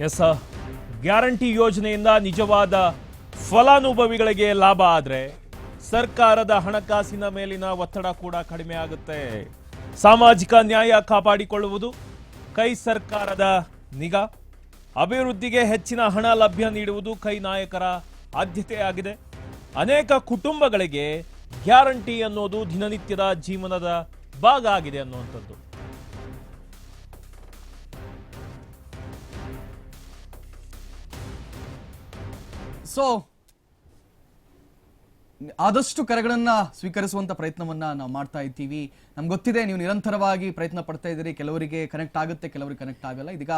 S guarantee ಯೋಜನೆಯಿಂದ ನಿಜವಾದ ಫಲಾನುಭವಿಗಳಿಗೆ ಲಾಭ ಆದರೆ ಸರ್ಕಾರದ ಹಣಕಾಸಿನ ಮೇಲಿನ ಒತ್ತಡ ಕೂಡ ಕಡಿಮೆ ಆಗುತ್ತೆ. ಸಾಮಾಜಿಕ ನ್ಯಾಯ ಕಾಪಾಡಿಕೊಳ್ಳುವುದು ಕೈ ಸರ್ಕಾರದ ನಿಗಾ, ಅಭಿವೃದ್ಧಿಗೆ ಹೆಚ್ಚಿನ ಹಣ ಲಭ್ಯ ನೀಡುವುದು ಕೈ ನಾಯಕರ ಆದ್ಯತೆಯಾಗಿದೆ. ಅನೇಕ ಕುಟುಂಬಗಳಿಗೆ ಗ್ಯಾರಂಟಿ ಅನ್ನೋದು ದಿನನಿತ್ಯದ ಜೀವನದ ಭಾಗ ಆಗಿದೆ ಅನ್ನುವಂಥದ್ದು. ಸೊ ಆದಷ್ಟು ಕರೆಗಳನ್ನ ಸ್ವೀಕರಿಸುವಂತ ಪ್ರಯತ್ನವನ್ನ ನಾವು ಮಾಡ್ತಾ ಇದ್ದೀವಿ. ನಮ್ಗೆ ಗೊತ್ತಿದೆ ನೀವು ನಿರಂತರವಾಗಿ ಪ್ರಯತ್ನ ಪಡ್ತಾ ಇದ್ದೀರಿ. ಕೆಲವರಿಗೆ ಕನೆಕ್ಟ್ ಆಗುತ್ತೆ, ಕೆಲವರಿಗೆ ಕನೆಕ್ಟ್ ಆಗಲ್ಲ. ಇದೀಗ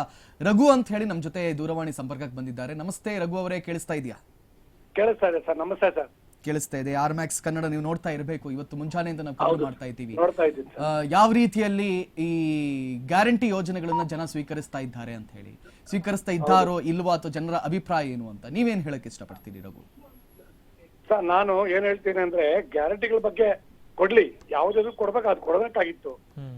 ರಘು ಅಂತ ಹೇಳಿ ನಮ್ಮ ಜೊತೆ ದೂರವಾಣಿ ಸಂಪರ್ಕಕ್ಕೆ ಬಂದಿದ್ದಾರೆ. ನಮಸ್ತೆ ರಘು ಅವರೇ, ಕೇಳಿಸ್ತಾ ಇದೆಯಾ? ಕೇಳಿಸ್ತಾ ಇದೆ ಸರ್. ನಮಸ್ತೆ ಸರ್. ಕೇಳಿಸ್ತಾ ಇದೆ. ಆರ್ಮ್ಯಾಕ್ಸ್ ಕನ್ನಡ ನೀವು ನೋಡ್ತಾ ಇರಬೇಕು. ಇವತ್ತು ಮುಂಜಾನೆಯಿಂದ ನಾವು ಕವರ್ ಮಾಡ್ತಾ ಇದ್ದೀವಿ. ಯಾವ ರೀತಿಯಲ್ಲಿ ಈ ಗ್ಯಾರಂಟಿ ಯೋಜನೆಗಳನ್ನ ಜನ ಸ್ವೀಕರಿಸ್ತಾ ಇದ್ದಾರೆ ಅಂತ ಹೇಳಿ, ಸ್ವೀಕರಿಸ್ತಾ ಇದ್ದಾರೋ ಇಲ್ವಾ ಅಥವಾ ಜನರ ಅಭಿಪ್ರಾಯ ಏನು ಅಂತ ನೀವೇನ್ ಹೇಳಕ್ ಇಷ್ಟಪಡ್ತೀರಿ ರಘು? ಸರ್, ನಾನು ಏನ್ ಹೇಳ್ತೀನಿ ಅಂದ್ರೆ ಗ್ಯಾರಂಟಿಗಳ ಬಗ್ಗೆ ಕೊಡ್ಲಿ, ಯಾವ್ದಾದ್ರು ಕೊಡ್ಬೇಕಾಗಿತ್ತು.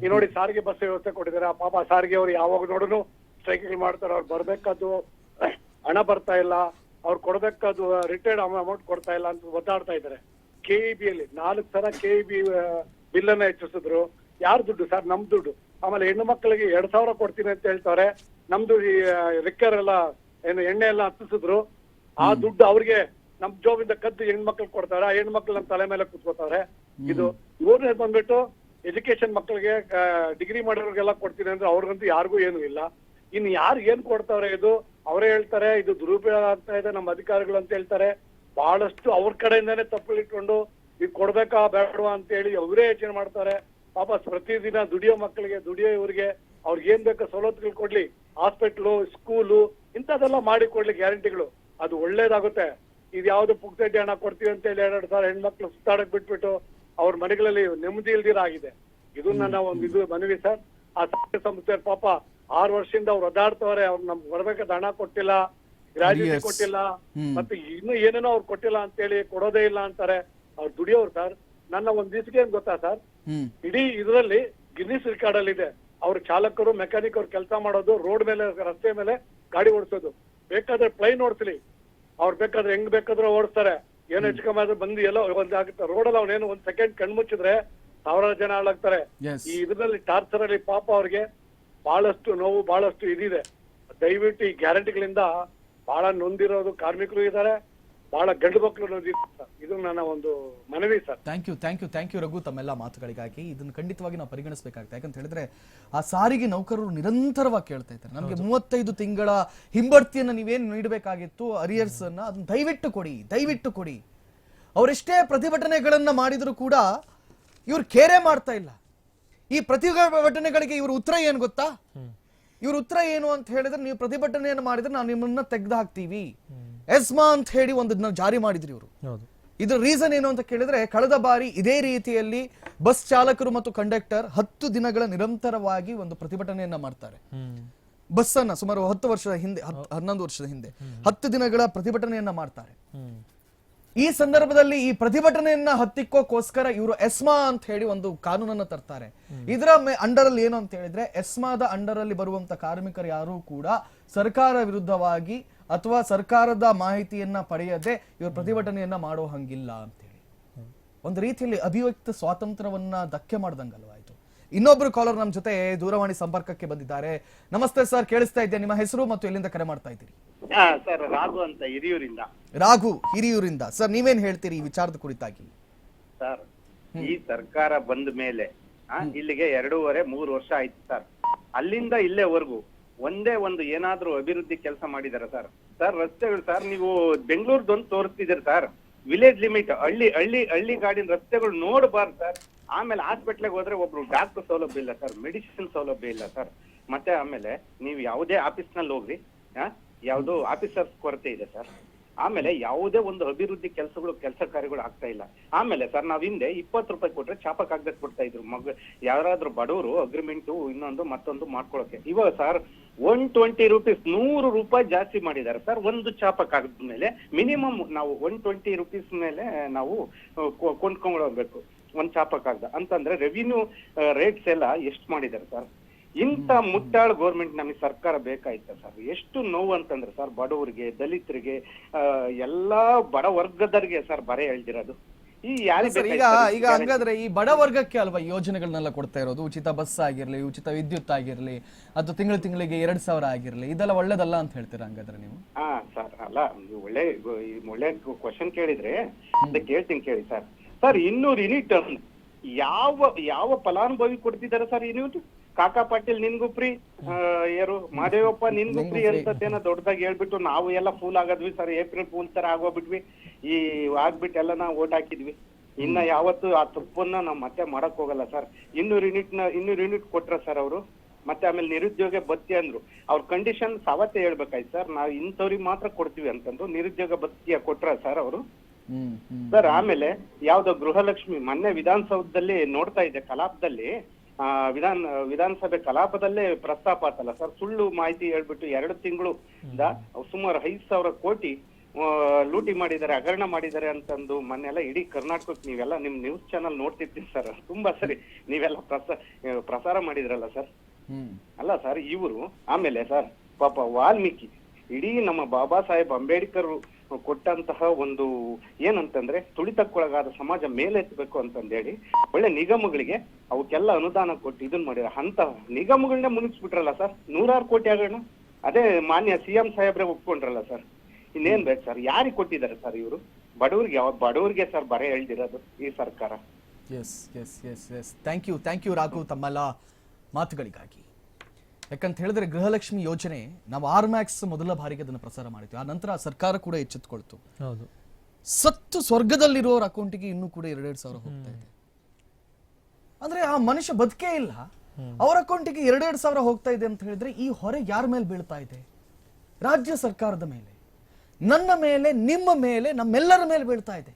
ಈ ನೋಡಿ ಸಾರಿಗೆ ಬಸ್ ವ್ಯವಸ್ಥೆ ಕೊಟ್ಟಿದ್ದಾರೆ. ಪಾಪ ಸಾರಿಗೆ ಅವ್ರು ಯಾವಾಗ ನೋಡಿದ್ರು ಸ್ಟ್ರೈಕ್ಗಳು ಮಾಡ್ತಾರೆ. ಅವ್ರು ಬರ್ಬೇಕಾದ್ದು ಹಣ ಬರ್ತಾ ಇಲ್ಲ, ಅವ್ರು ಕೊಡ್ಬೇಕಾದ್ದು ರಿಟೈರ್ಡ್ ಅಮೌಂಟ್ ಕೊಡ್ತಾ ಇಲ್ಲ ಅಂತ ಒದ್ದಾಡ್ತಾ ಇದ್ದಾರೆ. KEB ಅಲ್ಲಿ 4 ಸಲ KEB ಬಿಲ್ ಅನ್ನ ಹೆಚ್ಚಿಸಿದ್ರು. ಯಾರ್ ದುಡ್ಡು ಸರ್? ನಮ್ ದುಡ್ಡು. ಆಮೇಲೆ ಹೆಣ್ಣು ಮಕ್ಕಳಿಗೆ 2,000 ಕೊಡ್ತೀನಿ ಅಂತ ಹೇಳ್ತಾರೆ. ನಮ್ದು ಈ ರಿಕ್ಕರ್ ಎಲ್ಲ ಏನು ಎಣ್ಣೆ ಎಲ್ಲ ಹತ್ತಿಸಿದ್ರು. ಆ ದುಡ್ಡು ಅವ್ರಿಗೆ ನಮ್ ಜೋಬಿಂದ ಕದ್ದು ಹೆಣ್ಮಕ್ಳು ಕೊಡ್ತಾರೆ. ಆ ಹೆಣ್ಮಕ್ಳು ನಮ್ ತಲೆ ಮೇಲೆ ಕುತ್ಕೋತಾರೆ. ಇದು ಇವ್ರನ್ನೇ ಬಂದ್ಬಿಟ್ಟು ಎಜುಕೇಶನ್ ಮಕ್ಕಳಿಗೆ ಡಿಗ್ರಿ ಮಾಡಿರೋರ್ಗೆಲ್ಲ ಕೊಡ್ತೀನಿ ಅಂದ್ರೆ ಅವ್ರಿಗಂತೂ ಯಾರಿಗೂ ಏನು ಇಲ್ಲ. ಇನ್ನು ಯಾರು ಏನ್ ಕೊಡ್ತಾವ್ರೆ ಇದು ಅವರೇ ಹೇಳ್ತಾರೆ. ಇದು ದುರುಪಯೋಗ ಆಗ್ತಾ ಇದೆ ನಮ್ಮ ಅಧಿಕಾರಿಗಳು ಅಂತ ಹೇಳ್ತಾರೆ. ಬಹಳಷ್ಟು ಅವ್ರ ಕಡೆಯಿಂದಾನೇ ತಪ್ಪುಗಳಿಟ್ಕೊಂಡು ಇದು ಕೊಡ್ಬೇಕಾ ಬೇಡವಾ ಅಂತ ಹೇಳಿ ಅವರೇ ಯೋಚನೆ ಮಾಡ್ತಾರೆ. ಪಾಪ ಪ್ರತಿದಿನ ದುಡಿಯೋ ಮಕ್ಕಳಿಗೆ, ದುಡಿಯೋ ಇವ್ರಿಗೆ ಅವ್ರಿಗೆ ಏನ್ ಬೇಕೋ ಸವಲತ್ತುಗಳು ಕೊಡ್ಲಿ. ಹಾಸ್ಪಿಟ್ಲು, ಸ್ಕೂಲು ಇಂಥದ್ದೆಲ್ಲ ಮಾಡಿ ಕೊಡ್ಲಿ ಗ್ಯಾರಂಟಿಗಳು. ಅದು ಒಳ್ಳೇದಾಗುತ್ತೆ. ಇದು ಯಾವ್ದು ಪುಕ್ತಡ್ಡಿ ಹಣ ಕೊಡ್ತೀವಿ ಅಂತ ಹೇಳಿ 2 ಸಾವಿರ ಹೆಣ್ಮಕ್ಳು ಸುತ್ತಾಡಕ್ ಬಿಟ್ಬಿಟ್ಟು ಅವ್ರ ಮನೆಗಳಲ್ಲಿ ನೆಮ್ಮದಿ ಇಲ್ದಿರ ಆಗಿದೆ. ಇದು ನನ್ನ ಒಂದು ಇದು ಮನವಿ ಸರ್. ಆ ಸಂಸ್ಥೆ ಪಾಪ 6 ವರ್ಷದಿಂದ ಅವ್ರು ಒದ್ದಾಡ್ತವ್ರೆ. ಅವ್ರು ನಮ್ಗೆ ಬರ್ಬೇಕಾದ ಹಣ ಕೊಟ್ಟಿಲ್ಲ, ಗ್ರಾಜ್ಯುಟಿ ಕೊಟ್ಟಿಲ್ಲ, ಮತ್ತೆ ಇನ್ನು ಏನೇನೋ ಅವ್ರು ಕೊಟ್ಟಿಲ್ಲ ಅಂತ ಹೇಳಿ ಕೊಡೋದೇ ಇಲ್ಲ ಅಂತಾರೆ. ಅವ್ರು ದುಡಿಯೋರು ಸರ್. ನನ್ನ ಒಂದ್ ದಿವಸಕ್ಕೆ ಏನ್ ಗೊತ್ತಾ ಸರ್, ಇಡೀ ಇದರಲ್ಲಿ ಗಿನ್ನಿಸ್ ರೆಕಾರ್ಡ್ ಅಲ್ಲಿ ಇದೆ. ಅವ್ರ ಚಾಲಕರು, ಮೆಕ್ಯಾನಿಕ್ ಅವ್ರು ಕೆಲಸ ಮಾಡೋದು, ರೋಡ್ ಮೇಲೆ, ರಸ್ತೆ ಮೇಲೆ ಗಾಡಿ ಓಡಿಸೋದು. ಬೇಕಾದ್ರೆ ಪ್ಲೈನ್ ಓಡಿಸ್ಲಿ, ಅವ್ರು ಬೇಕಾದ್ರೆ ಹೆಂಗ್ ಬೇಕಾದ್ರೂ ಓಡಿಸ್ತಾರೆ. ಏನು ಹೆಚ್ಚು ಕಮ್ಮಿ ಆದ್ರೆ ಬಂದು ಎಲ್ಲ ಒಂದ್ ಆಗುತ್ತೆ. ರೋಡಲ್ಲಿ ಅವ್ನೇನು 1 ಸೆಕೆಂಡ್ ಕಣ್ಮುಚ್ಚಿದ್ರೆ 1000 ಜನ ಹಾಳಾಗ್ತಾರೆ. ಈ ಇದರಲ್ಲಿ ಟಾರ್ಚರ್ ಅಲ್ಲಿ ಪಾಪ ಅವ್ರಿಗೆ ಬಹಳಷ್ಟು ನೋವು, ಬಹಳಷ್ಟು ಇದಿದೆ. ದಯವಿಟ್ಟು ಈ ಗ್ಯಾರಂಟಿಗಳಿಂದ ಬಹಳ ನೊಂದಿರೋದು ಕಾರ್ಮಿಕರು ಇದ್ದಾರೆ, ಬಹಳ ಗಂಡು ಮಕ್ಕಳು ನೊಂದಿದ್ದಾರೆ. ಇದು ನನ್ನ ಒಂದು ಮನವಿ ಸರ್. ಥ್ಯಾಂಕ್ ಯು ರಘು ತಮ್ಮೆಲ್ಲ ಮಾತುಗಳಿಗಾಗಿ. ಇದನ್ನು ಖಂಡಿತವಾಗಿ ನಾವು ಪರಿಗಣಿಸಬೇಕಾಗುತ್ತೆ. ಯಾಕಂತ ಹೇಳಿದ್ರೆ ಆ ಸಾರಿಗೆ ನೌಕರರು ನಿರಂತರವಾಗಿ ಕೇಳ್ತಾ ಇದ್ದಾರೆ, ನಮಗೆ 35 ತಿಂಗಳ ಹಿಂಬಡ್ತಿಯನ್ನ ನೀವೇನು ನೀಡಬೇಕಾಗಿತ್ತು, ಅರಿಯರ್ಸ್ ಅನ್ನ ಅದನ್ನ ದಯವಿಟ್ಟು ಕೊಡಿ. ಅವರೆಷ್ಟೇ ಪ್ರತಿಭಟನೆಗಳನ್ನ ಮಾಡಿದ್ರು ಕೂಡ ಇವ್ರು ಕೇರೆ ಮಾಡ್ತಾ ಇಲ್ಲ. ಈ ಪ್ರತಿಭಟನೆಗಳಿಗೆ ಇವ್ರ ಉತ್ತರ ಏನು ಗೊತ್ತಾ? ಇವ್ರ ಉತ್ತರ ಏನು ಅಂತ ಹೇಳಿದ್ರೆ, ನೀವು ಪ್ರತಿಭಟನೆಯನ್ನು ಮಾಡಿದ್ರೆ ನಾವು ನಿಮ್ಮನ್ನ ತೆಗೆದು ಹಾಕ್ತೀವಿ. ಎಸ್ಮಾ ಅಂತ ಹೇಳಿ ಒಂದು ಜಾರಿ ಮಾಡಿದ್ರಿ ಇವರು. ಇದ್ರ ರೀಸನ್ ಏನು ಅಂತ ಕೇಳಿದ್ರೆ, ಕಳೆದ ಬಾರಿ ಇದೇ ರೀತಿಯಲ್ಲಿ ಬಸ್ ಚಾಲಕರು ಮತ್ತು ಕಂಡಕ್ಟರ್ 10 ದಿನಗಳ ನಿರಂತರವಾಗಿ ಒಂದು ಪ್ರತಿಭಟನೆಯನ್ನ ಮಾಡ್ತಾರೆ. ಬಸ್ ಅನ್ನ ಸುಮಾರು 10 ವರ್ಷದ ಹಿಂದೆ, 11 ವರ್ಷದ ಹಿಂದೆ 10 ದಿನಗಳ ಪ್ರತಿಭಟನೆಯನ್ನ ಮಾಡ್ತಾರೆ. ಈ ಸಂದರ್ಭದಲ್ಲಿ ಈ ಪ್ರತಿಭಟನೆಯನ್ನ ಹತ್ತಿಕ್ಕೋಸ್ಕರ ಇವರು ಎಸ್ಮಾ ಅಂತ ಹೇಳಿ ಒಂದು ಕಾನೂನನ್ನ ತರ್ತಾರೆ. ಇದರ ಅಂಡರ್ ಅಲ್ಲಿ ಏನು ಅಂತ ಹೇಳಿದ್ರೆ, ಎಸ್ಮಾದ ಅಂಡರ್ ಅಲ್ಲಿ ಬರುವಂತ ಕಾರ್ಮಿಕರು ಯಾರು ಕೂಡ ಸರ್ಕಾರ ವಿರುದ್ಧವಾಗಿ ಅಥವಾ ಸರ್ಕಾರದ ಮಾಹಿತಿಯನ್ನ ಪಡೆಯದೆ ಇವರು ಪ್ರತಿಭಟನೆಯನ್ನ ಮಾಡೋ ಹಂಗಿಲ್ಲ ಅಂತ ಹೇಳಿ ಒಂದು ರೀತಿಯಲ್ಲಿ ಅಭಿವ್ಯಕ್ತ ಸ್ವಾತಂತ್ರ್ಯವನ್ನ ಧಕ್ಕೆ ಮಾಡ್ದಂಗಲ್ವಾಯ್ತು. ಇನ್ನೊಬ್ರು ಕಾಲರ್ ನಮ್ಮ ಜೊತೆ ದೂರವಾಣಿ ಸಂಪರ್ಕಕ್ಕೆ ಬಂದಿದ್ದಾರೆ. ನಮಸ್ತೆ ಸರ್, ಕೇಳಿಸ್ತಾ ಇದ್ದೆ. ನಿಮ್ಮ ಹೆಸರು ಮತ್ತು ಎಲ್ಲಿಂದ ಕರೆ ಮಾಡ್ತಾ ಇದ್ದೀರಿ? ಸರ್, ರಾಘು ಅಂತ ಹಿರಿಯೂರಿಂದ. ರಾಘು ಹಿರಿಯೂರಿಂದ. ಸರ್, ನೀವೇನ್ ಹೇಳ್ತೀರಿ ಈ ವಿಚಾರದ ಕುರಿತಾಗಿ? ಸರ್, ಈ ಸರ್ಕಾರ ಬಂದ ಮೇಲೆ ಇಲ್ಲಿಗೆ 2.5-3 ವರ್ಷ ಆಯ್ತು ಸರ್. ಅಲ್ಲಿಂದ ಇಲ್ಲೇವರೆಗೂ ಒಂದೇ ಒಂದು ಏನಾದ್ರೂ ಅಭಿವೃದ್ಧಿ ಕೆಲಸ ಮಾಡಿದಾರ ಸರ್? ರಸ್ತೆಗಳು ಸರ್, ನೀವು ಬೆಂಗಳೂರ್ದೊಂದು ತೋರಿಸ್ತಿದ್ದೀರಿ ಸರ್. ವಿಲೇಜ್ ಲಿಮಿಟ್, ಹಳ್ಳಿ ಗಾಡಿನ ರಸ್ತೆಗಳು ನೋಡಬಾರ್ದು ಸರ್. ಆಮೇಲೆ ಹಾಸ್ಪಿಟ್ಲಿಗೆ ಹೋದ್ರೆ ಒಬ್ರು ಡಾಕ್ಟರ್ ಸೌಲಭ್ಯ ಇಲ್ಲ ಸರ್, ಮೆಡಿಸಿನ್ ಸೌಲಭ್ಯ ಇಲ್ಲ ಸರ್. ಮತ್ತೆ ಆಮೇಲೆ ನೀವು ಯಾವುದೇ ಆಫೀಸ್ ನಲ್ಲಿ ಹೋಗ್ರಿ, ಯಾವ್ದೋ ಆಫೀಸರ್ಸ್ ಕೊರತೆ ಇದೆ ಸರ್. ಆಮೇಲೆ ಯಾವುದೇ ಒಂದು ಅಭಿವೃದ್ಧಿ ಕೆಲಸ ಕಾರ್ಯಗಳು ಆಗ್ತಾ ಇಲ್ಲ. ಆಮೇಲೆ ಸರ್, ನಾವ್ ಹಿಂದೆ 20 ರೂಪಾಯಿ ಕೊಟ್ರೆ ಚಾಪ ಕಾಗದ ಕೊಡ್ತಾ ಇದ್ರು ಯಾರಾದ್ರೂ ಬಡವರು ಅಗ್ರಿಮೆಂಟ್ ಇನ್ನೊಂದು ಮತ್ತೊಂದು ಮಾಡ್ಕೊಳಕ್ಕೆ. ಇವಾಗ ಸರ್ 120 ರೂಪೀಸ್, 100 ರೂಪಾಯಿ ಜಾಸ್ತಿ ಮಾಡಿದ್ದಾರೆ ಸರ್ ಒಂದು ಚಾಪ ಕಾಗದ ಮೇಲೆ. ಮಿನಿಮಮ್ ನಾವು 120 ರೂಪೀಸ್ ಮೇಲೆ ನಾವು ಕೊಂಡ್ಕೊಂಡ್ಬೇಕು ಒಂದ್ ಚಾಪ ಕಾಗದ ಅಂತಂದ್ರೆ ರೆವಿನ್ಯೂ ರೇಟ್ಸ್ ಎಲ್ಲ ಎಷ್ಟು ಮಾಡಿದ್ದಾರೆ ಸರ್? ಇಂಥ ಮುಟ್ಟಾಳು ಗೌರ್ಮೆಂಟ್ ನಮಗೆ ಸರ್ಕಾರ ಬೇಕಾಯ್ತ ಸರ್. ಎಷ್ಟು ನೋವು ಅಂತಂದ್ರೆ ಸರ್, ಬಡವರಿಗೆ, ದಲಿತರಿಗೆ, ಎಲ್ಲಾ ಬಡ ವರ್ಗದರಿಗೆ ಸರ್ ಬರೆ ಹೇಳ್ದಿರೋದು. ಈ ಸರ್, ಈಗ ಹಂಗಾದ್ರೆ ಈ ಬಡ ವರ್ಗಕ್ಕೆ ಅಲ್ವಾ ಯೋಜನೆಗಳನ್ನೆಲ್ಲ ಕೊಡ್ತಾ ಇರೋದು? ಉಚಿತ ಬಸ್ ಆಗಿರ್ಲಿ, ಉಚಿತ ವಿದ್ಯುತ್ ಆಗಿರ್ಲಿ, ಅಥವಾ ತಿಂಗಳಿಗೆ 2,000 ಆಗಿರ್ಲಿ, ಇದೆಲ್ಲ ಒಳ್ಳೇದಲ್ಲ ಅಂತ ಹೇಳ್ತೀರಾ ಹಂಗಾದ್ರೆ ನೀವು? ಹಾ ಸರ್, ಅಲ್ಲ ಒಳ್ಳೆ ಕ್ವಶನ್ ಕೇಳಿದ್ರೆ ಕೇಳ್ತೀನಿ ಕೇಳಿ ಸರ್. ಸರ್ 200 ಯೂನಿಟ್ ಯಾವ ಫಲಾನುಭವಿ ಕೊಡ್ತಿದ್ದಾರೆ ಸರ್ ಯೂನಿಟ್? ಕಾಕಾ ಪಾಟೀಲ್ ನಿನ್ಗೂ ಫ್ರೀ, ಯಾರು ಮಾದೇವಪ್ಪ ನಿನ್ಗೂ ಫ್ರೀ ಅಂತದ್ದೇನೋ ದೊಡ್ಡದಾಗಿ ಹೇಳ್ಬಿಟ್ಟು ನಾವು ಎಲ್ಲ ಫೂಲ್ ಆಗದ್ವಿ ಸರ್. ಏಪ್ರಿಲ್ ಫೂಲ್ ತರ ಆಗೋಗ್ಬಿಟ್ವಿ. ಈ ಆಗ್ಬಿಟ್ಟು ಎಲ್ಲ ನಾವು ಓಟ್ ಹಾಕಿದ್ವಿ. ಇನ್ನ ಯಾವತ್ತು ಆ ತಪ್ಪನ್ನ ನಾವು ಮತ್ತೆ ಮಾಡಕ್ ಹೋಗಲ್ಲ ಸರ್. 200 ಯೂನಿಟ್ ಕೊಟ್ರ ಸರ್ ಅವರು. ಮತ್ತೆ ಆಮೇಲೆ ನಿರುದ್ಯೋಗ ಭತ್ಯೆ ಅಂದ್ರು. ಅವ್ರ ಕಂಡೀಷನ್ ಅವತ್ತೇ ಹೇಳ್ಬೇಕಾಯ್ತು ಸರ್, ನಾವು ಇಂಥವ್ರಿಗೆ ಮಾತ್ರ ಕೊಡ್ತೀವಿ ಅಂತಂದು ನಿರುದ್ಯೋಗ ಭತ್ಯೆ ಕೊಟ್ರ ಸರ್ ಅವರು. ಸರ್ ಆಮೇಲೆ ಯಾವ್ದೋ ಗೃಹಲಕ್ಷ್ಮಿ ಮೊನ್ನೆ ವಿಧಾನಸೌಧದಲ್ಲಿ ನೋಡ್ತಾ ಇದ್ದೆ, ಕಲಾಪದಲ್ಲಿ ವಿಧಾನಸಭೆ ಕಲಾಪದಲ್ಲೇ ಪ್ರಸ್ತಾಪ ಆತಲ್ಲ ಸರ್. ಸುಳ್ಳು ಮಾಹಿತಿ ಹೇಳ್ಬಿಟ್ಟು 2 ತಿಂಗಳು ಸುಮಾರು 5,000 ಕೋಟಿ ಲೂಟಿ ಮಾಡಿದ್ದಾರೆ, ಹಗರಣ ಮಾಡಿದ್ದಾರೆ ಅಂತಂದು ಮೊನ್ನೆಲ್ಲ ಇಡೀ ಕರ್ನಾಟಕಕ್ಕೆ ನೀವೆಲ್ಲ ನಿಮ್ ನ್ಯೂಸ್ ಚಾನಲ್ ನೋಡ್ತಿರ್ತೀವಿ ಸರ್. ತುಂಬಾ ಸರಿ ನೀವೆಲ್ಲ ಪ್ರಸಾರ ಮಾಡಿದ್ರಲ್ಲ ಸರ್. ಅಲ್ಲ ಸರ್ ಇವರು ಆಮೇಲೆ ಸರ್ ಪಾಪ ವಾಲ್ಮೀಕಿ, ಇಡೀ ನಮ್ಮ ಬಾಬಾ ಸಾಹೇಬ್ ಅಂಬೇಡ್ಕರ್ ಕೊಟ್ಟಂತಹ ಒಂದು ಏನಂತಂದ್ರೆ ತುಳಿತಕ್ಕೊಳಗಾದ ಸಮಾಜ ಮೇಲೆತ್ತಬೇಕು ಅಂತಂದೇಳಿ ಒಳ್ಳೆ ನಿಗಮಗಳಿಗೆ ಅವಕ್ಕೆಲ್ಲ ಅನುದಾನ ಕೊಟ್ಟು ಇದನ್ ಮಾಡಿರ ಅಂತ ನಿಗಮಗಳನ್ನ ಮುನಿಸ್ಬಿಟ್ರಲ್ಲ ಸರ್. 100 ಕೋಟಿ ಆಗೋಣ. ಅದೇ ಮಾನ್ಯ CM ಸಾಹೇಬ್ರೆ ಒಪ್ಕೊಂಡ್ರಲ್ಲ ಸರ್. ಇನ್ನೇನ್ ಬೇಕು ಸರ್? ಯಾರಿಗೆ ಕೊಟ್ಟಿದ್ದಾರೆ ಸರ್ ಇವರು? ಬಡವರಿಗೆ ಸರ್ ಬರೆ ಹೇಳ್ದಿರೋದು ಈ ಸರ್ಕಾರ. ಎಸ್ ಥ್ಯಾಂಕ್ ಯು ರಾಘು ತಮ್ಮೆಲ್ಲ ಮಾತುಗಳಿಗಾಗಿ. ಯಾಕಂತ ಹೇಳಿದ್ರೆ ಗೃಹಲಕ್ಷ್ಮಿ ಯೋಜನೆ ನಾವು RMAX ಮೊದಲ ಬಾರಿಗೆ ಅದನ್ನು ಪ್ರಸಾರ ಮಾಡಿದ್ವಿ. ಆ ನಂತರ ಸರ್ಕಾರ ಕೂಡ ಎಚ್ಚೆತ್ತುಕೊಳ್ತು. ಹೌದು, ಸತ್ತು ಸ್ವರ್ಗದಲ್ಲಿರೋರ ಅಕೌಂಟಿಗೆ ಇನ್ನೂ ಕೂಡ 2,000 ಹೋಗ್ತಾ ಇದೆ. ಅಂದ್ರೆ ಆ ಮನುಷ್ಯ ಬದುಕೇ ಇಲ್ಲ, ಅವರ ಅಕೌಂಟಿಗೆ 2,000 ಹೋಗ್ತಾ ಇದೆ ಅಂತ ಹೇಳಿದ್ರೆ ಈ ಹೊರೆ ಯಾರ ಮೇಲೆ ಬೀಳ್ತಾ ಇದೆ? ರಾಜ್ಯ ಸರ್ಕಾರದ ಮೇಲೆ, ನನ್ನ ಮೇಲೆ, ನಿಮ್ಮ ಮೇಲೆ, ನಮ್ಮೆಲ್ಲರ ಮೇಲೆ ಬೀಳ್ತಾ ಇದೆ.